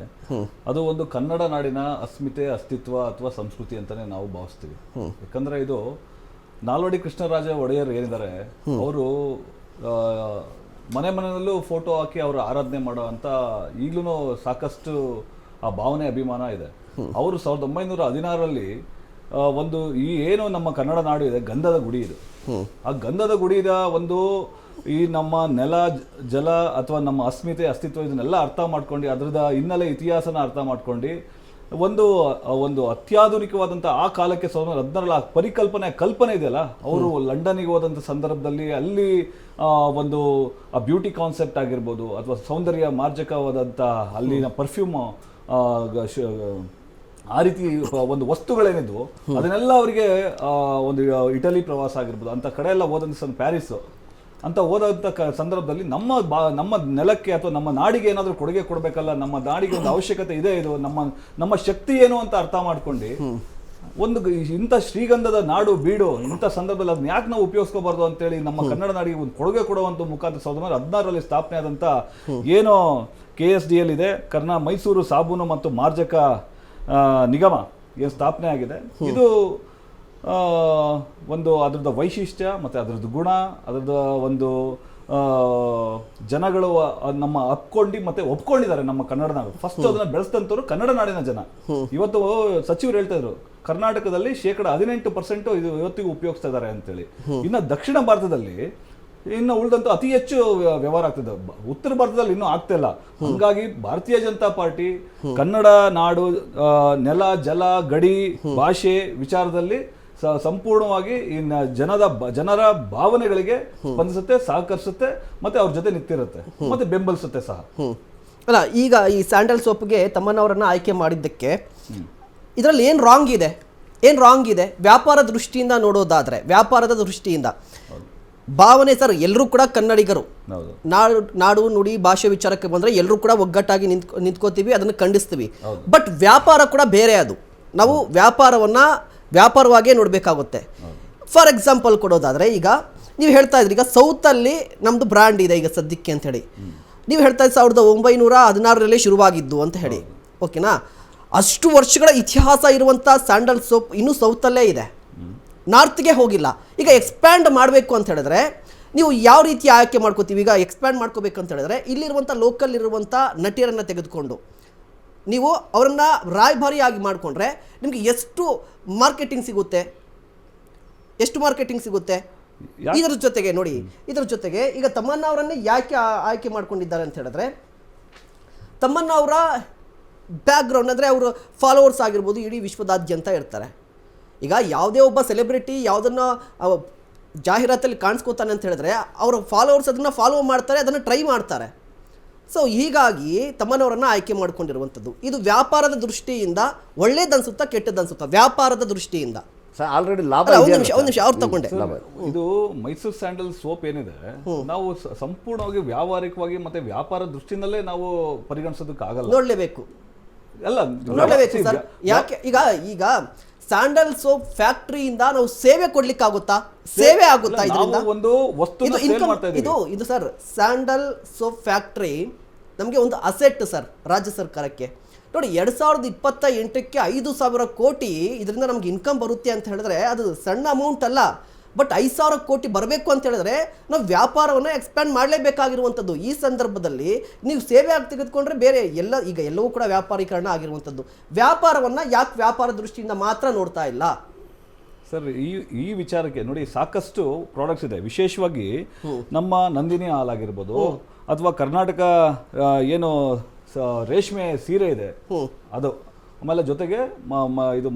ಅದು ಒಂದು ಕನ್ನಡ ನಾಡಿನ ಅಸ್ಮಿತೆ, ಅಸ್ತಿತ್ವ ಅಥವಾ ಸಂಸ್ಕೃತಿ ಅಂತಾನೆ ನಾವು ಭಾವಿಸ್ತೀವಿ. ಯಾಕಂದ್ರೆ ಇದು ನಾಲ್ವಡಿ ಕೃಷ್ಣರಾಜ ಒಡೆಯರ್ ಏನಿದ್ದಾರೆ, ಅವರು ಮನೆಯಲ್ಲೂ ಫೋಟೋ ಹಾಕಿ ಅವರು ಆರಾಧನೆ ಮಾಡೋ ಅಂತ ಈಗಲೂ ಸಾಕಷ್ಟು ಆ ಭಾವನೆ, ಅಭಿಮಾನ ಇದೆ. ಅವರು 1916ರಲ್ಲಿ ಒಂದು ಈ ಏನು ನಮ್ಮ ಕನ್ನಡ ನಾಡು ಇದೆ, ಗಂಧದ ಗುಡಿ ಇದು. ಆ ಗಂಧದ ಗುಡಿದ ಒಂದು ಈ ನಮ್ಮ ನೆಲ ಜಲ ಅಥವಾ ನಮ್ಮ ಅಸ್ಮಿತೆ, ಅಸ್ತಿತ್ವ ಇದನ್ನೆಲ್ಲ ಅರ್ಥ ಮಾಡ್ಕೊಂಡು, ಅದರದ ಹಿನ್ನೆಲೆ ಇತಿಹಾಸನ ಅರ್ಥ ಮಾಡ್ಕೊಂಡು ಒಂದು ಅತ್ಯಾಧುನಿಕವಾದಂಥ ಆ ಕಾಲಕ್ಕೆ 1914 ಕಲ್ಪನೆ ಇದೆಯಲ್ಲ, ಅವರು ಲಂಡನ್ನಿಗೆ ಹೋದಂಥ ಸಂದರ್ಭದಲ್ಲಿ ಅಲ್ಲಿ ಒಂದು ಆ ಬ್ಯೂಟಿ ಕಾನ್ಸೆಪ್ಟ್ ಆಗಿರ್ಬೋದು ಅಥವಾ ಸೌಂದರ್ಯ ಮಾರ್ಜಕವಾದಂಥ ಅಲ್ಲಿನ ಪರ್ಫ್ಯೂಮ್, ಆ ರೀತಿ ಒಂದು ವಸ್ತುಗಳೇನಿದ್ವು ಅದನ್ನೆಲ್ಲ ಅವರಿಗೆ ಒಂದು ಇಟಲಿ ಪ್ರವಾಸ ಆಗಿರ್ಬೋದು ಅಂತ ಕಡೆ ಎಲ್ಲ ಹೋದಂಥ ಪ್ಯಾರಿಸ್ ಅಂತ ಹೋದಂಥ ಸಂದರ್ಭದಲ್ಲಿ ನಮ್ಮ ನೆಲಕ್ಕೆ ಅಥವಾ ನಮ್ಮ ನಾಡಿಗೆ ಏನಾದರೂ ಕೊಡುಗೆ ಕೊಡಬೇಕಲ್ಲ, ನಮ್ಮ ನಾಡಿಗೆ ಒಂದು ಅವಶ್ಯಕತೆ ಇದೆ, ಇದು ನಮ್ಮ ಶಕ್ತಿ ಏನು ಅಂತ ಅರ್ಥ ಮಾಡ್ಕೊಂಡು ಒಂದು ಇಂಥ ಶ್ರೀಗಂಧದ ನಾಡು ಬೀಡು ಇಂಥ ಸಂದರ್ಭದಲ್ಲಿ ಅದನ್ನ ಯಾಕೆ ನಾವು ಉಪಯೋಗಿಸ್ಕೋಬಾರ್ದು ಅಂತೇಳಿ ನಮ್ಮ ಕನ್ನಡ ನಾಡಿಗೆ ಒಂದು ಕೊಡುಗೆ ಕೊಡುವಂಥ ಮುಖಾಂತರ 1916ರಲ್ಲಿ ಸ್ಥಾಪನೆ ಆದಂಥ ಏನೋ KSDL ಇದೆ, ಮೈಸೂರು ಸಾಬೂನು ಮತ್ತು ಮಾರ್ಜಕ ನಿಗಮ ಏನು ಸ್ಥಾಪನೆ ಆಗಿದೆ, ಇದು ಒಂದು ಅದರದ್ದು ವೈಶಿಷ್ಟ್ಯ ಮತ್ತು ಅದರದ್ದು ಗುಣ, ಅದರದ್ದು ಒಂದು ಜನಗಳು ನಮ್ಮ ಅಪ್ಕೊಂಡು ಮತ್ತೆ ಒಪ್ಕೊಂಡಿದ್ದಾರೆ ನಮ್ಮ ಕನ್ನಡ ನಾಡು. ಫಸ್ಟ್ ಅದನ್ನ ಬೆಳೆಸಿದಂಥವ್ರು ಕನ್ನಡ ನಾಡಿನ ಜನ. ಇವತ್ತು ಸಚಿವರು ಹೇಳ್ತಾ ಇದ್ರು ಕರ್ನಾಟಕದಲ್ಲಿ 18% ಇದು ಇವತ್ತಿಗೂ ಉಪಯೋಗಿಸ್ತಾ ಇದ್ದಾರೆ ಅಂತೇಳಿ. ಇನ್ನು ದಕ್ಷಿಣ ಭಾರತದಲ್ಲಿ ಇನ್ನು ಉಳಿದಂತ ಅತಿ ಹೆಚ್ಚು ವ್ಯವಹಾರ ಆಗ್ತದೆ, ಉತ್ತರ ಭಾರತದಲ್ಲಿ ಇನ್ನೂ ಆಗ್ತಾ ಇಲ್ಲ. ಹಂಗಾಗಿ ಭಾರತೀಯ ಜನತಾ ಪಾರ್ಟಿ ಕನ್ನಡ ನಾಡು, ನೆಲ ಜಲ ಗಡಿ ಭಾಷೆ ವಿಚಾರದಲ್ಲಿ ಸಂಪೂರ್ಣವಾಗಿ ಜನರ ಭಾವನೆಗಳಿಗೆ ಸ್ಪಂದಿಸುತ್ತೆ, ಸಹಕರಿಸುತ್ತೆ, ಮತ್ತೆ ಅವ್ರ ಜೊತೆ ನಿಂತಿರುತ್ತೆ, ಮತ್ತೆ ಬೆಂಬಲಿಸುತ್ತೆ ಸಹ. ಅಲ್ಲ, ಈಗ ಈ ಸ್ಯಾಂಡಲ್ ಸೋಪ್ಗೆ ತಮ್ಮನವರನ್ನ ಆಯ್ಕೆ ಮಾಡಿದ್ದಕ್ಕೆ ಇದರಲ್ಲಿ ಏನು ರಾಂಗ್ ಇದೆ? ವ್ಯಾಪಾರ ದೃಷ್ಟಿಯಿಂದ ನೋಡೋದಾದ್ರೆ, ವ್ಯಾಪಾರದ ದೃಷ್ಟಿಯಿಂದ ಭಾವನೆ ಸರ್, ಎಲ್ಲರೂ ಕೂಡ ಕನ್ನಡಿಗರು, ನಾಡು ನುಡಿ ಭಾಷೆ ವಿಚಾರಕ್ಕೆ ಬಂದರೆ ಎಲ್ಲರೂ ಕೂಡ ಒಗ್ಗಟ್ಟಾಗಿ ನಿಂತ್ಕೋತೀವಿ, ಅದನ್ನು ಖಂಡಿಸ್ತೀವಿ. ಬಟ್ ವ್ಯಾಪಾರ ಕೂಡ ಬೇರೆ. ಅದು ನಾವು ವ್ಯಾಪಾರವಾಗೇ ನೋಡಬೇಕಾಗುತ್ತೆ. ಫಾರ್ ಎಕ್ಸಾಂಪಲ್ ಕೊಡೋದಾದರೆ, ಈಗ ನೀವು ಹೇಳ್ತಾ ಇದ್ರಿ ಈಗ ಸೌತಲ್ಲಿ ನಮ್ಮದು ಬ್ರ್ಯಾಂಡ್ ಇದೆ ಈಗ ಸದ್ಯಕ್ಕೆ ಅಂತ ಹೇಳಿ. ನೀವು ಹೇಳ್ತಾ ಇದ್ರಿ 1916ರಲ್ಲಿ ಶುರುವಾಗಿದ್ದು ಅಂತ ಹೇಳಿ, ಓಕೆನಾ? ಅಷ್ಟು ವರ್ಷಗಳ ಇತಿಹಾಸ ಇರುವಂಥ ಸ್ಯಾಂಡಲ್ ಸೋಪ್ ಇನ್ನೂ ಸೌತಲ್ಲೇ ಇದೆ, ನಾರ್ತ್ಗೆ ಹೋಗಿಲ್ಲ. ಈಗ ಎಕ್ಸ್ಪ್ಯಾಂಡ್ ಮಾಡಬೇಕು ಅಂತ ಹೇಳಿದ್ರೆ ನೀವು ಯಾವ ರೀತಿ ಆಯ್ಕೆ ಮಾಡ್ಕೋತೀವಿ? ಈಗ ಎಕ್ಸ್ಪ್ಯಾಂಡ್ ಮಾಡ್ಕೋಬೇಕಂತ ಹೇಳಿದ್ರೆ ಇಲ್ಲಿರುವಂಥ ಲೋಕಲ್ ಇರುವಂಥ ನಟಿಯರನ್ನು ತೆಗೆದುಕೊಂಡು ನೀವು ಅವರನ್ನು ರಾಯಭಾರಿಯಾಗಿ ಮಾಡಿಕೊಂಡ್ರೆ ನಿಮಗೆ ಎಷ್ಟು ಮಾರ್ಕೆಟಿಂಗ್ ಸಿಗುತ್ತೆ? ಇದರ ಜೊತೆಗೆ ನೋಡಿ, ಇದರ ಜೊತೆಗೆ ಈಗ ತಮ್ಮಣ್ಣ ಅವರನ್ನೇ ಯಾಕೆ ಆಯ್ಕೆ ಮಾಡ್ಕೊಂಡಿದ್ದಾರೆ ಅಂತ ಹೇಳಿದ್ರೆ ತಮ್ಮಣ್ಣ ಅವರ ಬ್ಯಾಕ್ಗ್ರೌಂಡ್ ಅಂದರೆ ಅವರು ಫಾಲೋವರ್ಸ್ ಆಗಿರ್ಬೋದು ಇಡೀ ವಿಶ್ವದಾದ್ಯಂತ ಇರ್ತಾರೆ. ಈಗ ಯಾವುದೇ ಒಬ್ಬ ಸೆಲೆಬ್ರಿಟಿ ಯಾವುದನ್ನು ಜಾಹೀರಾತಲ್ಲಿ ಕಾಣಿಸ್ಕೋತಾನೆ ಅಂತ ಹೇಳಿದ್ರೆ ಅವರ ಫಾಲೋವರ್ಸ್ ಅದನ್ನು ಫಾಲೋ ಮಾಡ್ತಾರೆ, ಅದನ್ನು ಟ್ರೈ ಮಾಡ್ತಾರೆ. ಸೊ ಹೀಗಾಗಿ ತಮ್ಮನವರನ್ನು ಆಯ್ಕೆ ಮಾಡ್ಕೊಂಡಿರುವಂಥದ್ದು ಇದು ವ್ಯಾಪಾರದ ದೃಷ್ಟಿಯಿಂದ ಒಳ್ಳೇದನ್ಸುತ್ತಾ ಕೆಟ್ಟದನ್ಸುತ್ತಾ? ವ್ಯಾಪಾರದ ದೃಷ್ಟಿಯಿಂದ ಸರ್ ಆಲ್ರೆಡಿ ಲಾಭ ಒಂದು ನಿಮಿಷ ಅವ್ರು ತಗೊಂಡೆ. ಇದು ಮೈಸೂರು ಸ್ಯಾಂಡಲ್ ಸೋಪ್ ಏನಿದೆ ನಾವು ಸಂಪೂರ್ಣವಾಗಿ ವ್ಯಾವಹಾರಿಕವಾಗಿ ಮತ್ತೆ ವ್ಯಾಪಾರ ದೃಷ್ಟಿಯಿಂದಲೇ ನಾವು ಪರಿಗಣಿಸೋದಕ್ಕೆ ಆಗಲ್ಲ, ನೋಡ್ಲೇಬೇಕು ಸರ್. ಯಾಕೆ ಈಗ ಸ್ಯಾಂಡಲ್ ಸೋಪ್ ಫ್ಯಾಕ್ಟರಿಯಿಂದ ನಾವು ಸೇವೆ ಕೊಡ್ಲಿಕ್ಕಾಗುತ್ತಾ? ಸೇವೆ ಆಗುತ್ತಾ ಇದರಿಂದ? ಒಂದು ವಸ್ತುನ ಸೇಲ್ ಮಾಡ್ತಾ ಇದ್ದೀವಿ. ಇದು ಸರ್ ಸ್ಯಾಂಡಲ್ ಸೋಪ್ ಫ್ಯಾಕ್ಟರಿ ನಮಗೆ ಒಂದು ಅಸೆಟ್ ಸರ್ ರಾಜ್ಯ ಸರ್ಕಾರಕ್ಕೆ. ನೋಡಿ 2028ಕ್ಕೆ 5,000 ಕೋಟಿ ಇದರಿಂದ ನಮ್ಗೆ ಇನ್ಕಮ್ ಬರುತ್ತೆ ಅಂತ ಹೇಳಿದ್ರೆ ಅದು ಸಣ್ಣ ಅಮೌಂಟ್ ಅಲ್ಲ. ಬಟ್ 5,000 ಕೋಟಿ ಬರಬೇಕು ಅಂತ ಹೇಳಿದ್ರೆ ನಾವು ವ್ಯಾಪಾರವನ್ನು ಎಕ್ಸ್ಪ್ಯಾಂಡ್ ಮಾಡಲೇಬೇಕಾಗಿರುವಂಥದ್ದು. ಈ ಸಂದರ್ಭದಲ್ಲಿ ನೀವು ಸೇವೆ ಆಗಿ ತೆಗೆದುಕೊಂಡ್ರೆ ಬೇರೆ ಎಲ್ಲವೂ ಕೂಡ ವ್ಯಾಪಾರೀಕರಣ ಆಗಿರುವಂಥದ್ದು. ವ್ಯಾಪಾರವನ್ನು ಯಾಕೆ ವ್ಯಾಪಾರ ದೃಷ್ಟಿಯಿಂದ ಮಾತ್ರ ನೋಡ್ತಾ ಇಲ್ಲ ಸರ್? ಈ ವಿಚಾರಕ್ಕೆ ನೋಡಿ ಸಾಕಷ್ಟು ಪ್ರಾಡಕ್ಟ್ಸ್ ಇದೆ. ವಿಶೇಷವಾಗಿ ನಮ್ಮ ನಂದಿನಿ ಹಾಲ್ ಆಗಿರ್ಬೋದು ಅಥವಾ ಕರ್ನಾಟಕ ಏನು ರೇಷ್ಮೆ ಸೀರೆ ಇದೆ ಅದು, ಆಮೇಲೆ ಜೊತೆಗೆ ಇದು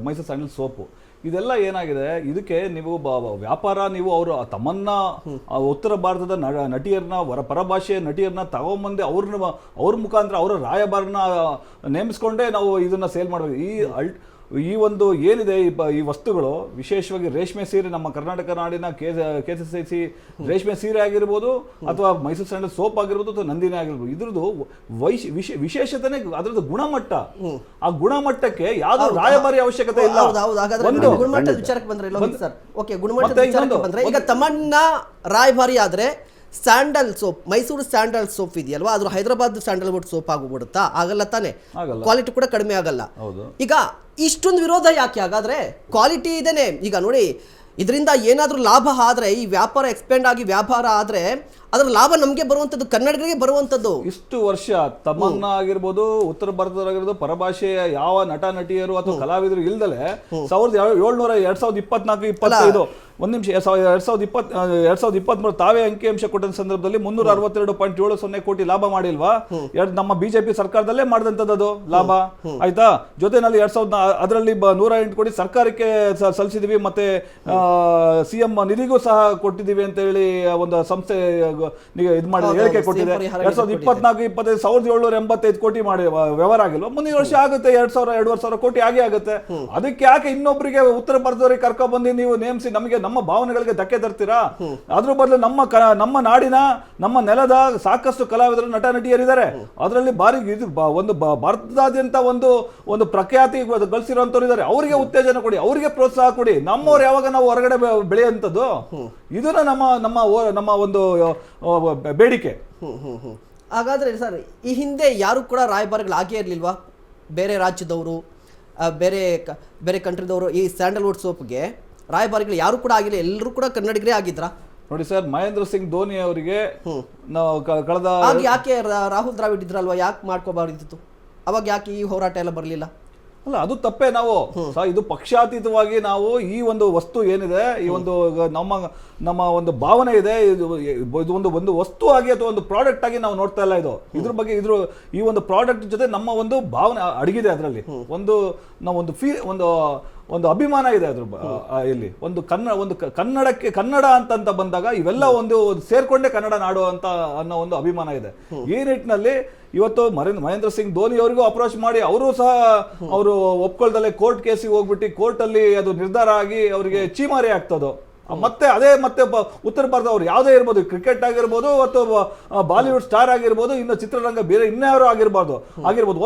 ಮೈಸೂರು ಸ್ಯಾಂಡಲ್ ಸೋಪು, ಇದೆಲ್ಲ ಏನಾಗಿದೆ ಇದಕ್ಕೆ ನೀವು ವ್ಯಾಪಾರ ನೀವು ಅವರು ತಮ್ಮನ್ನ ಉತ್ತರ ಭಾರತದ ನಟಿಯರನ್ನ ಪರಭಾಷೆಯ ನಟಿಯರನ್ನ ತಗೊಂಬಂದೆ ಅವ್ರ ಮುಖಾಂತರ ಅವರ ರಾಯಭಾರನ ನೇಮಿಸ್ಕೊಂಡೇ ನಾವು ಇದನ್ನ ಸೇಲ್ ಮಾಡಬೇಕು. ಈ ಒಂದು ಏನಿದೆ ಈ ವಸ್ತುಗಳು ವಿಶೇಷವಾಗಿ ರೇಷ್ಮೆ ಸೀರೆ, ನಮ್ಮ ಕರ್ನಾಟಕ ನಾಡಿನ KCCI ರೇಷ್ಮೆ ಸೀರೆ ಆಗಿರ್ಬೋದು ಅಥವಾ ಮೈಸೂರು ಸ್ಯಾಂಡಲ್ ಸೋಪ್ ಆಗಿರ್ಬೋದು ಅಥವಾ ನಂದಿನಿ ಆಗಿರ್ಬೋದು, ಇದ್ರದ್ದು ವಿಶೇಷತೆನೇ ಅದರದ್ದು ಗುಣಮಟ್ಟ. ಆ ಗುಣಮಟ್ಟಕ್ಕೆ ಯಾವ್ದು ರಾಯಭಾರಿ ಅವಶ್ಯಕತೆ ಇಲ್ಲ. ಗುಣಮಟ್ಟದ ವಿಚಾರಕ್ಕೆ ಬಂದ್ರೆ ಈಗ ತಮ್ಮಣ್ಣ ರಾಯಭಾರಿ ಆದ್ರೆ sandal soap, Mysuru sandal soap ಇದೆಯಲ್ವಾ, ಅದು ಹೈದರಾಬಾದ್ ಸ್ಯಾಂಡಲ್ವುಡ್ ಸೋಪ್ ಆಗಿಬಿಡುತ್ತಾ? ಆಗಲ್ಲ ತಾನೆ, ಕ್ವಾಲಿಟಿ ಕೂಡ ಕಡಿಮೆ ಆಗಲ್ಲ. ಈಗ ಇಷ್ಟೊಂದು ವಿರೋಧ ಯಾಕೆ ಹಾಗಾದ್ರೆ? ಕ್ವಾಲಿಟಿ ಇದೇನೆ. ಈಗ ನೋಡಿ ಇದರಿಂದ ಏನಾದರೂ ಲಾಭ ಆದರೆ, ಈ ವ್ಯಾಪಾರ ಎಕ್ಸ್ಪೆಂಡ್ ಆಗಿ ವ್ಯಾಪಾರ ಆದರೆ ಅದರ ಲಾಭ ನಮಗೆ ಬರುವಂಥದ್ದು, ಕನ್ನಡಿಗರಿಗೆ ಬರುವಂಥದ್ದು. ಇಷ್ಟು ವರ್ಷ ತಮ್ಮನ್ನ ಆಗಿರ್ಬೋದು, ಉತ್ತರ ಭಾರತದವರಾಗಿರ್ಬೋದು, ಪರಭಾಷೆಯ ಯಾವ ನಟ ನಟಿಯರು ಅಥವಾ ಕಲಾವಿದರು ಇಲ್ದಲೆ 2024-25 ಒಂದು ನಿಮಿಷ 2023 ತಾವೇ ಅಂಕಿಅಂಶ ಕೊಟ್ಟ ಸಂದರ್ಭದಲ್ಲಿ 362.70 ಕೋಟಿ ಲಾಭ ಮಾಡಿಲ್ವಾ? ನಮ್ಮ ಬಿಜೆಪಿ ಸರ್ಕಾರದಲ್ಲೇ ಮಾಡಿದಂಥದ್ದು ಲಾಭ ಆಯ್ತಾ. ಜೊತೆನಲ್ಲಿ 2000 108 ಕೋಟಿ ಸರ್ಕಾರಕ್ಕೆ ಸಲ್ಲಿಸಿದೀವಿ, ಮತ್ತೆ CM ನಿಧಿಗೂ ಸಹ ಕೊಟ್ಟಿದ್ದೀವಿ ಅಂತ ಹೇಳಿ ಒಂದು ಸಂಸ್ಥೆ ಇದು ಮಾಡಿ ಹೇಳಿಕೆ ಕೊಟ್ಟಿದೆ. 2024-25 1785 ಕೋಟಿ ಮಾಡಿ ವ್ಯವಹಾರ ಆಗಿಲ್ವಾ? ಮುಂದಿನ ವರ್ಷ ಆಗುತ್ತೆ 2,000-2,500 ಕೋಟಿ ಆಗುತ್ತೆ. ಅದಕ್ಕೆ ಯಾಕೆ ಇನ್ನೊಬ್ಬರಿಗೆ ಉತ್ತರ ಭಾರತದವರಿಗೆ ಕರ್ಕೊಂಡ್ ಬಂದು ನೀವು ನೇಮಿಸಿ ನಮಗೆ ನಮ್ಮ ಭಾವನೆಗಳಿಗೆ ಧಕ್ಕೆ ತರ್ತೀರಾ? ಅದ್ರ ಬದಲು ನಮ್ಮ ನಾಡಿನ ನಮ್ಮ ನೆಲದ ಸಾಕಷ್ಟು ಕಲಾವಿದರು ನಟ ನಟಿಯರಿದ್ದಾರೆ. ಅದರಲ್ಲಿ ಬಾರಿ ಒಂದು ಭಾರತದಾದ್ಯಂತ ಒಂದು ಪ್ರಖ್ಯಾತಿ ಗಳಿಸಿರುವಂತವ್ರು ಇದ್ದಾರೆ. ಅವರಿಗೆ ಉತ್ತೇಜನ ಕೊಡಿ, ಅವರಿಗೆ ಪ್ರೋತ್ಸಾಹ ಕೊಡಿ. ನಮ್ಮವ್ರು ಯಾವಾಗ ನಾವು ಹೊರಗಡೆ ಬೆಳೆಯುವಂಥದ್ದು, ಇದನ್ನ ನಮ್ಮ ಒಂದು ಬೇಡಿಕೆ. ಹಾಗಾದ್ರೆ ಸರ್ ಈ ಹಿಂದೆ ಯಾರು ಕೂಡ ರಾಯಭಾರಿಗಳಾಗೇ ಇರಲಿಲ್ವಾ? ಬೇರೆ ರಾಜ್ಯದವರು, ಬೇರೆ ಕಂಟ್ರಿದವರು ಈ ಸ್ಯಾಂಡಲ್ವುಡ್ ಸೋಪ್ಗೆ ರಾಯಭಾರಿಗಳು ಯಾರು ಕೂಡ ಆಗಿಲ್ಲ, ಎಲ್ಲರೂ ಕೂಡ ಕನ್ನಡಿಗರೇ ಆಗಿದ್ರಾ? ನೋಡಿ ಸರ್, ಮಹೇಂದ್ರ ಸಿಂಗ್ ಧೋನಿ ಅವರಿಗೆ ನಾವು ಕಳೆದ ಯಾಕೆ ರಾಹುಲ್ ದ್ರಾವಿಡ್ ಇದ್ರಲ್ವಾ, ಯಾಕೆ ಮಾಡ್ಕೋಬಾರ್ದಿತ್ತು? ಅವಾಗ ಯಾಕೆ ಈ ಹೋರಾಟ ಎಲ್ಲ ಬರಲಿಲ್ಲ? ಅಲ್ಲ, ಅದು ತಪ್ಪೇ. ನಾವು ಇದು ಪಕ್ಷಾತೀತವಾಗಿ ನಾವು ಈ ಒಂದು ವಸ್ತು ಏನಿದೆ, ಈ ಒಂದು ನಮ್ಮ ಒಂದು ಭಾವನೆ ಇದೆ, ಇದು ಒಂದು ವಸ್ತು ಆಗಿ ಅಥವಾ ಒಂದು ಪ್ರಾಡಕ್ಟ್ ಆಗಿ ನಾವು ನೋಡ್ತಾ ಇಲ್ಲ. ಇದ್ರ ಬಗ್ಗೆ ಈ ಒಂದು ಪ್ರಾಡಕ್ಟ್ ಜೊತೆ ನಮ್ಮ ಒಂದು ಭಾವನೆ ಅಡಗಿದೆ. ಅದರಲ್ಲಿ ಒಂದು ಅಭಿಮಾನ ಇದೆ. ಅದ್ರ ಇಲ್ಲಿ ಒಂದು ಕನ್ನಡಕ್ಕೆ ಕನ್ನಡ ಅಂತ ಬಂದಾಗ ಇವೆಲ್ಲ ಒಂದು ಸೇರ್ಕೊಂಡೆ ಕನ್ನಡ ನಾಡು ಅನ್ನೋ ಒಂದು ಅಭಿಮಾನ ಇದೆ. ಈ ನಿಟ್ಟಿನಲ್ಲಿ ಇವತ್ತು ಮಹೇಂದ್ರ ಸಿಂಗ್ ಧೋನಿ ಅವರಿಗೂ ಅಪ್ರೋಚ್ ಮಾಡಿ ಅವರು ಸಹ ಅವರು ಒಪ್ಕೊಳ್ದಲ್ಲೇ ಕೋರ್ಟ್ ಕೇಸಿಗೆ ಹೋಗ್ಬಿಟ್ಟು ಕೋರ್ಟ್ ಅಲ್ಲಿ ಅದು ನಿರ್ಧಾರ ಆಗಿ ಅವರಿಗೆ ಚೀಮಾರಿ ಆಗ್ತದೋ. ಮತ್ತೆ ಉತ್ತರ ಭಾರತ ಅವ್ರು ಯಾವುದೇ ಇರ್ಬೋದು, ಕ್ರಿಕೆಟ್ ಆಗಿರ್ಬೋದು ಅಥವಾ ಬಾಲಿವುಡ್ ಸ್ಟಾರ್ ಆಗಿರ್ಬೋದು, ಇನ್ನು ಚಿತ್ರರಂಗ ಬೇರೆ ಇನ್ಯಾರು ಆಗಿರ್ಬೋದು.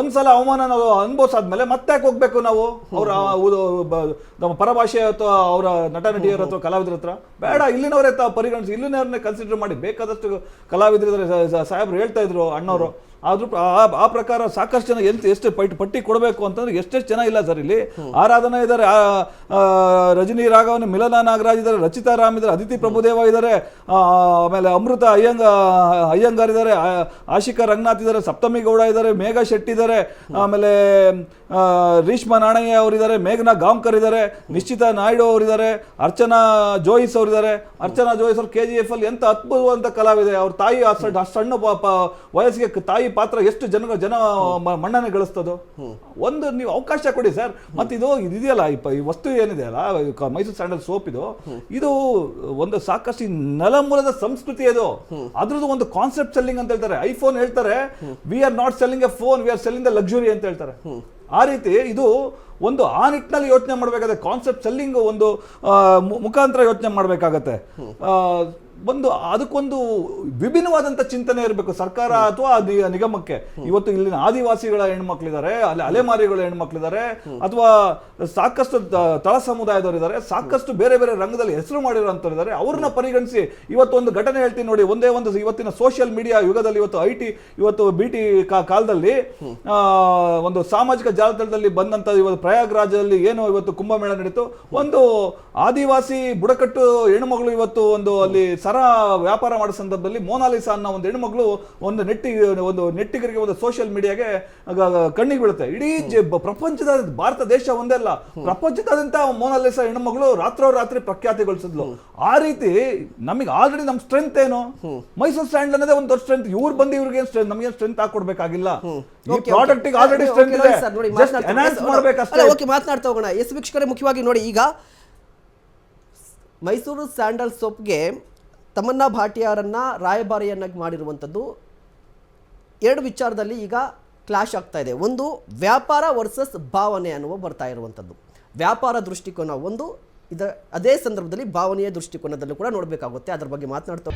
ಒಂದ್ಸಲ ಅವಮಾನ ನಾವು ಅನುಭವಿಸಾದ್ಮೇಲೆ ಮತ್ತೆ ಯಾಕೆ ಹೋಗ್ಬೇಕು ನಾವು ನಮ್ಮ ಪರಭಾಷೆ ಅಥವಾ ಅವರ ನಟ ನಟಿಯರ ಅಥವಾ ಕಲಾವಿದರ ಹತ್ರ? ಬೇಡ, ಇಲ್ಲಿನವರೇ ಪರಿಗಣಿಸಿ, ಇಲ್ಲಿನವ್ರನ್ನೇ ಕನ್ಸಿಡರ್ ಮಾಡಿ. ಬೇಕಾದಷ್ಟು ಕಲಾವಿದರಿದ್ದಾರೆ. ಸಾಹೇಬ್ರು ಹೇಳ್ತಾ ಇದ್ರು, ಅಣ್ಣವರು ಆದ್ರೂ ಆ ಪ್ರಕಾರ ಸಾಕಷ್ಟು ಜನ ಎಷ್ಟು ಪಟ್ಟಿ ಕೊಡಬೇಕು ಅಂತಂದ್ರೆ ಎಷ್ಟೆಷ್ಟು ಜನ ಇಲ್ಲ ಸರ್ ಇಲ್ಲಿ. ಆರಾಧನಾ ಇದ್ದಾರೆ, ರಜನಿ ರಾಘವನ್, ಮಿಲನಾ ನಾಗರಾಜ್ ಇದ್ದಾರೆ, ರಚಿತಾ ರಾಮ್ ಇದ್ದಾರೆ, ಅದಿತಿ ಪ್ರಭುದೇವ ಇದ್ದಾರೆ, ಆಮೇಲೆ ಅಮೃತ ಅಯ್ಯಂಗಾರ್ ಇದ್ದಾರೆ, ಆಶಿಕಾ ರಂಗನಾಥ್ ಇದ್ದಾರೆ, ಸಪ್ತಮಿ ಗೌಡ ಇದ್ದಾರೆ, ಮೇಘಾ ಶೆಟ್ಟಿ ಇದ್ದಾರೆ, ಆಮೇಲೆ ರೀಶ್ಮಾ ನಾಣಯ್ಯ ಅವರಿದ್ದಾರೆ, ಮೇಘನಾ ಗಾಂವ್ಕರ್ ಇದ್ದಾರೆ, ನಿಶ್ಚಿತಾ ನಾಯ್ಡು ಅವರಿದ್ದಾರೆ, ಅರ್ಚನಾ ಜೋಯಿಸ್ ಅವರಿದ್ದಾರೆ. ಅರ್ಚನಾ ಜೋಯಿಸ್ ಅವರು KGF ಅಲ್ಲಿ ಎಂತ ಅದ್ಭುತವಾದಂತ ಕಲಾವಿದೆ. ಅವ್ರ ತಾಯಿ ಸಣ್ಣ ವಯಸ್ಸಿಗೆ ತಾಯಿ ಪಾತ್ರ ಎಷ್ಟು ಜನ ಮನ್ನಣೆ ಗಳಿಸ್ತದೋ. ಒಂದು ನೀವು ಅವಕಾಶ ಕೊಡಿ ಸರ್. ಮತ್ತೆ ಇದು ಇದೆಯಲ್ಲ, ಈ ವಸ್ತು ಏನಿದೆ ಅಲ್ಲ, ಮೈಸೂರು ಸ್ಯಾಂಡಲ್ ಸೋಪ್ ಇದು ಒಂದು ಸಾಕಷ್ಟು ನೆಲಮೂಲದ ಸಂಸ್ಕೃತಿ. ಅದು ಅದ್ರದ್ದು ಒಂದು ಕಾನ್ಸೆಪ್ಟ್ ಸೆಲ್ಲಿಂಗ್ ಅಂತ ಹೇಳ್ತಾರೆ. ಐಫೋನ್ ಹೇಳ್ತಾರೆ, we are not selling A phone, we are selling the luxury ಅಂತ ಹೇಳ್ತಾರೆ. ಆ ರೀತಿ ಇದು ಒಂದು ಆ ನಿಟ್ಟಿನಲ್ಲಿ ಯೋಚನೆ ಮಾಡಬೇಕಾಗುತ್ತೆ. ಕಾನ್ಸೆಪ್ಟ್ ಸೆಲ್ಲಿಂಗ್ ಒಂದು ಮುಖಾಂತರ ಯೋಚನೆ ಮಾಡಬೇಕಾಗತ್ತೆ. ಒಂದು ಅದಕ್ಕೊಂದು ವಿಭಿನ್ನವಾದಂಥ ಚಿಂತನೆ ಇರಬೇಕು ಸರ್ಕಾರ ಅಥವಾ ನಿಗಮಕ್ಕೆ. ಇವತ್ತು ಇಲ್ಲಿನ ಆದಿವಾಸಿಗಳ ಹೆಣ್ಮಕ್ಳಿದ್ದಾರೆ, ಅಲ್ಲಿ ಅಲೆಮಾರಿಗಳ ಹೆಣ್ಮಕ್ಳಿದ್ದಾರೆ, ಅಥವಾ ಸಾಕಷ್ಟು ತಳ ಸಮುದಾಯದವರು ಇದ್ದಾರೆ, ಸಾಕಷ್ಟು ಬೇರೆ ಬೇರೆ ರಂಗದಲ್ಲಿ ಹೆಸರು ಮಾಡಿರೋಂಥವ್ರು ಇದ್ದಾರೆ. ಅವ್ರನ್ನ ಪರಿಗಣಿಸಿ ಇವತ್ತು ಒಂದು ಘಟನೆ ಹೇಳ್ತೀನಿ ನೋಡಿ. ಒಂದೇ ಒಂದು ಇವತ್ತಿನ ಸೋಷಿಯಲ್ ಮೀಡಿಯಾ ಯುಗದಲ್ಲಿ, ಇವತ್ತು IT ಇವತ್ತು BT ಕಾಲದಲ್ಲಿ ಒಂದು ಸಾಮಾಜಿಕ ಜಾಲತಾಣದಲ್ಲಿ ಬಂದಂಥ ಇವತ್ತು ಪ್ರಯಾಗ್ರಾಜಲ್ಲಿ ಏನು ಇವತ್ತು ಕುಂಭಮೇಳ ನಡೀತು. ಒಂದು ಆದಿವಾಸಿ ಬುಡಕಟ್ಟು ಹೆಣ್ಮಗಳು ಇವತ್ತು ಒಂದು ಅಲ್ಲಿ ವ್ಯಾಪಾರ ಮಾಡೋ ಸಂದರ್ಭದಲ್ಲಿ ಮೋನಾಲಿಸಾ ಅನ್ನೋ ಒಂದು ಹೆಣ್ಮಗಳು ಒಂದು ನೆಟ್ಟಿಗರಿಗೆ ಒಂದು ಸೋಷಿಯಲ್ ಮೀಡಿಯಾಗೆ ಕಣ್ಣಿಗೆ ಬೀಳುತ್ತೆ. ಇಡೀ ಪ್ರಪಂಚದ ಭಾರತ ದೇಶ ಒಂದೇ ಅಲ್ಲ, ಪ್ರಪಂಚದಾದ್ಯಂತ ಮೋನಾಲಿಸಾ ಹೆಣ್ಮಗಳು ರಾತ್ರಿ ಪ್ರಖ್ಯಾತಿಗೊಳಿಸಿದ್ಲು. ಆ ರೀತಿ ನಮಗೆ ಆಲ್ರೆಡಿ ನಮ್ ಸ್ಟ್ರೆಂತ್ ಏನು, ಮೈಸೂರು ಸ್ಟ್ಯಾಂಡ್ ಅನ್ನೋದೇ ಒಂದು ದೊಡ್ಡ ಸ್ಟ್ರೆಂತ್. ಇವ್ರು ಬಂದು ಇವ್ರಿಗೆ ನಮಗೆ ಸ್ಟ್ರೆಂತ್ ಹಾಕೊಡ್ಬೇಕಾಗಿಲ್ಲ. ಈ ಪ್ರಾಡಕ್ಟ್ ಆಲ್ರೆಡಿ ಸ್ಟ್ರೆಂತ್ ಇದೆ, ಎನ್ಹಾನ್ಸ್ ಮಾಡಬೇಕಷ್ಟೇ. ಮಾತನಾಡ್ತಾ ಹೋಗೋಣ. ಎಸ್ ವೀಕ್ಷಕರೇ, ಮುಖ್ಯವಾಗಿ ನೋಡಿ, ಈಗ ಮೈಸೂರು ಸ್ಯಾಂಡಲ್ ಸೋಪ್ಗೆ ತಮನ್ನಾ ಭಾಟಿಯಾರನ್ನ ರಾಯಭಾರಿಯನ್ನಾಗಿ ಮಾಡಿರುವಂಥದ್ದು ಎರಡು ವಿಚಾರದಲ್ಲಿ ಈಗ ಕ್ಲಾಶ್ ಆಗ್ತಾ ಇದೆ. ಒಂದು ವ್ಯಾಪಾರ ವರ್ಸಸ್ ಭಾವನೆ ಅನ್ನುವ ಬರ್ತಾ ಇರುವಂಥದ್ದು. ವ್ಯಾಪಾರ ದೃಷ್ಟಿಕೋನ ಒಂದು, ಅದೇ ಸಂದರ್ಭದಲ್ಲಿ ಭಾವನೆಯ ದೃಷ್ಟಿಕೋನದಲ್ಲೂ ಕೂಡ ನೋಡಬೇಕಾಗುತ್ತೆ. ಅದರ ಬಗ್ಗೆ ಮಾತನಾಡ್ತಾ